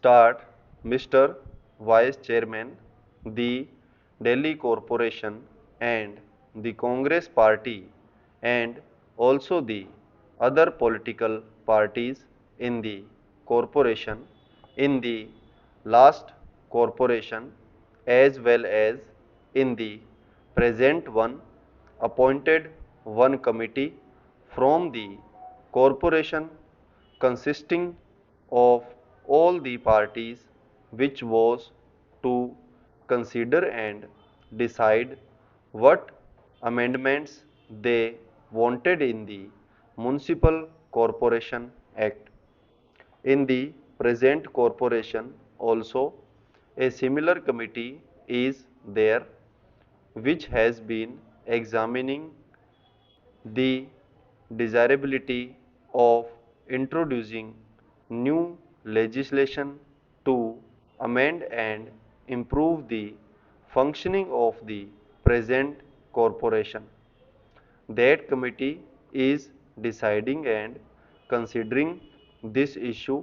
start Mr. Vice Chairman, the Delhi Corporation and the Congress Party and also the other political parties in the corporation, in the last corporation as well as in the present one, appointed one committee from the corporation consisting of all the parties, which was to consider and decide what amendments they wanted in the Municipal Corporation Act. In the present corporation also, a similar committee is there which has been examining the desirability of introducing new legislation to amend and improve the functioning of the present corporation. That committee is deciding and considering this issue,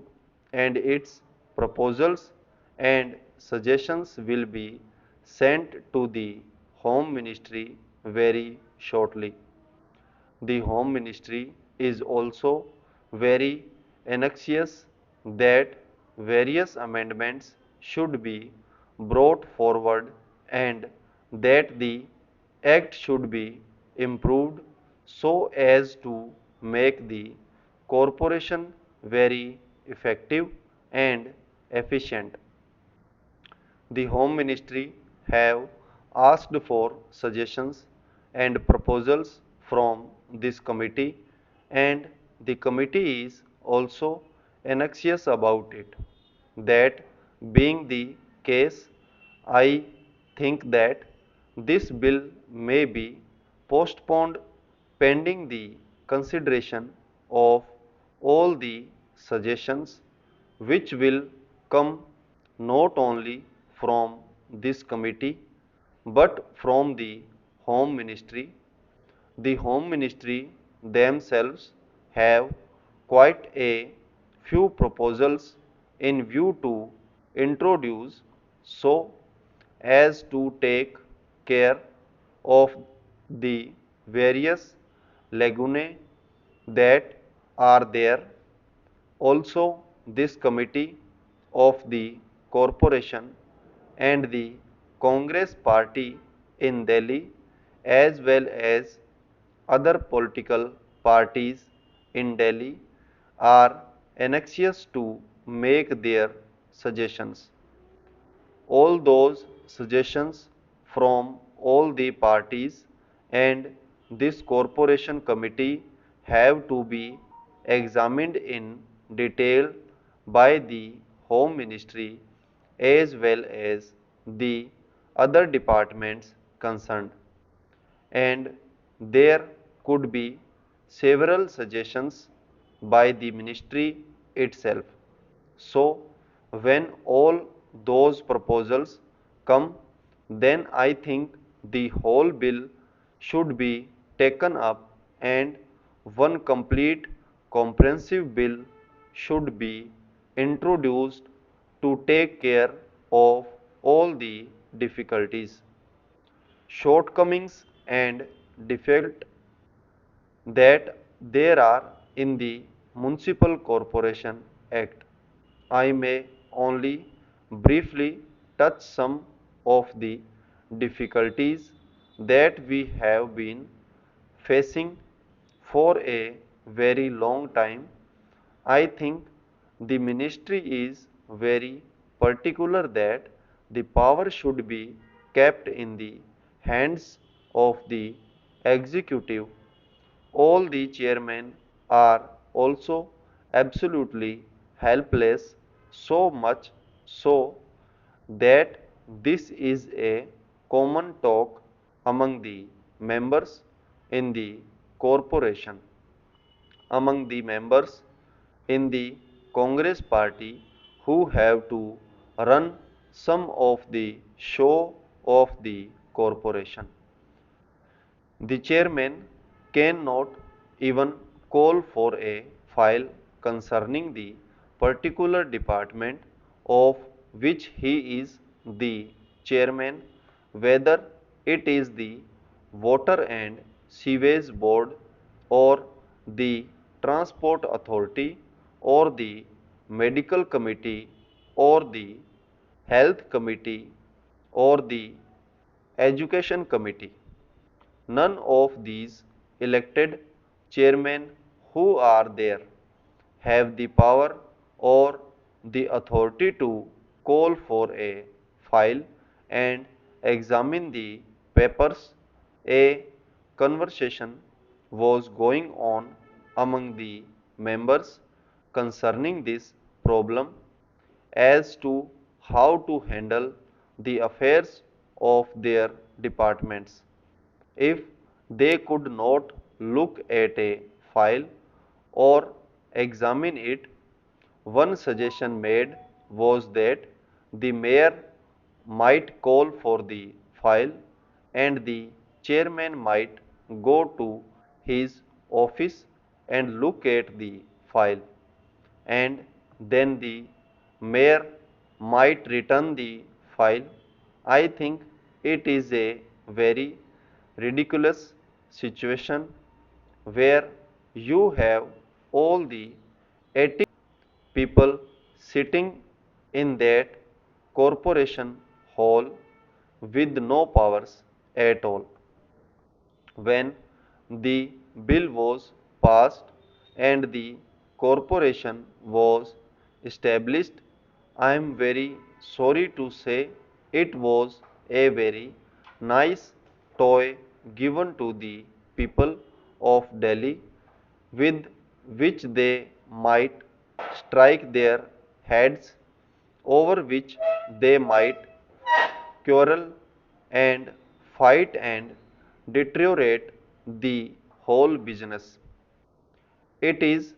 and its proposals and suggestions will be sent to the Home Ministry very shortly. The Home Ministry is also very anxious that various amendments should be brought forward and that the Act should be improved so as to make the corporation very effective and efficient. The Home Ministry have asked for suggestions and proposals from this committee, and the committee is also anxious about it. That being the case, I think that this bill may be postponed pending the consideration of all the suggestions which will come not only from this committee but from the Home Ministry. The Home Ministry themselves have quite a few proposals in view to introduce so as to take care of the various lagunae that are there. Also, this committee of the corporation and the Congress party in Delhi as well as other political parties in Delhi are anxious to make their suggestions. All those suggestions from all the parties and this corporation committee have to be examined in detail by the Home Ministry as well as the other departments concerned, and there could be several suggestions by the ministry itself. So, when all those proposals come, then I think the whole bill should be taken up and one complete comprehensive bill should be introduced to take care of all the difficulties, shortcomings and defect that there are in the Municipal Corporation Act. I may only briefly touch some of the difficulties that we have been facing for a very long time. I think the ministry is very particular that the power should be kept in the hands of the executive. All the chairmen are also absolutely helpless, so much so that this is a common talk among the members in the corporation, among the members in the Congress party who have to run some of the show of the corporation. The chairman cannot even call for a file concerning the particular department of which he is the chairman, whether it is the Water and Sewage Board or the Transport Authority or the Medical Committee or the Health Committee or the Education Committee. None of these elected chairmen who are there have the power or the authority to call for a file and examine the papers. A conversation was going on among the members concerning this problem as to how to handle the affairs of their departments. If they could not look at a file or examine it, one suggestion made was that the mayor might call for the file and the chairman might go to his office and look at the file, and then the mayor might return the file. I think it is a very ridiculous situation where you have all the 80 people sitting in that corporation hall with no powers at all. When the bill was passed and the corporation was established, I am very sorry to say it was a very nice toy given to the people of Delhi with which they might strike their heads, over which they might quarrel and fight and deteriorate the whole business. It is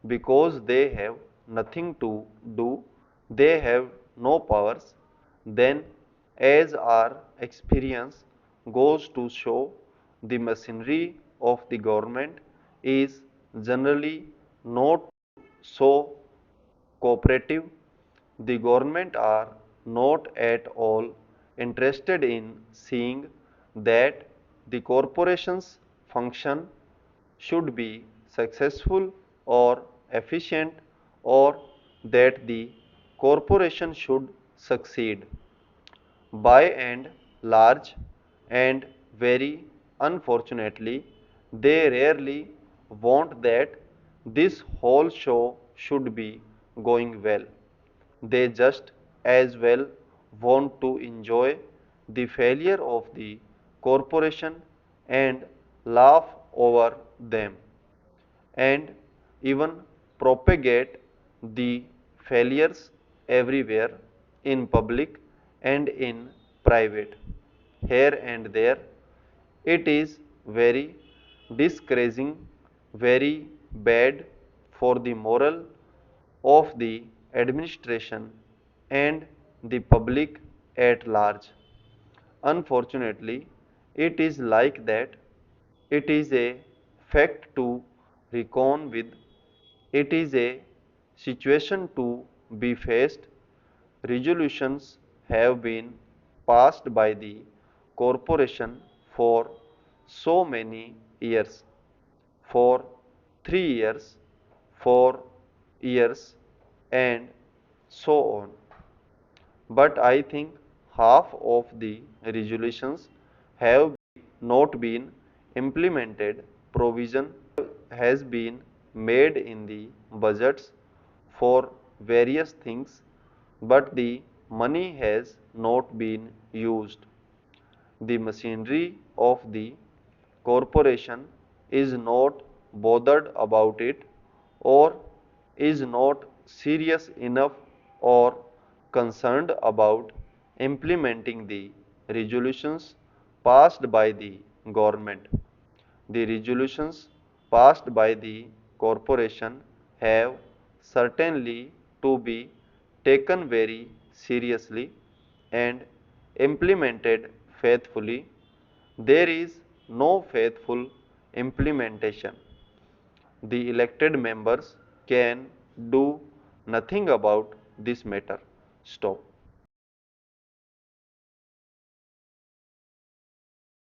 because they have nothing to do, they have no powers. Then, as our experience goes to show, the machinery of the government is generally not so cooperative. The government are not at all interested in seeing that the corporation's function should be successful or efficient, or that the corporation should succeed. By and large, and very unfortunately, they rarely want that this whole show should be going well. They just as well want to enjoy the failure of the corporation and laugh over them, and even propagate the failures everywhere in public and in private, here and there. It is very discouraging, very bad for the moral of the administration and the public at large. Unfortunately, it is like that. It is a fact to reckon with. It is a situation to be faced. Resolutions have been passed by the corporation for so many years, for 3 years, 4 years, and so on. But I think half of the resolutions have not been implemented. Provision has been made in the budgets for various things, but the money has not been used. The machinery of the corporation is not bothered about it, or is not serious enough or concerned about implementing the resolutions passed by the government. The resolutions passed by the corporation have certainly to be taken very seriously and implemented faithfully. There is no faithful implementation. The elected members can do nothing about this matter. stop.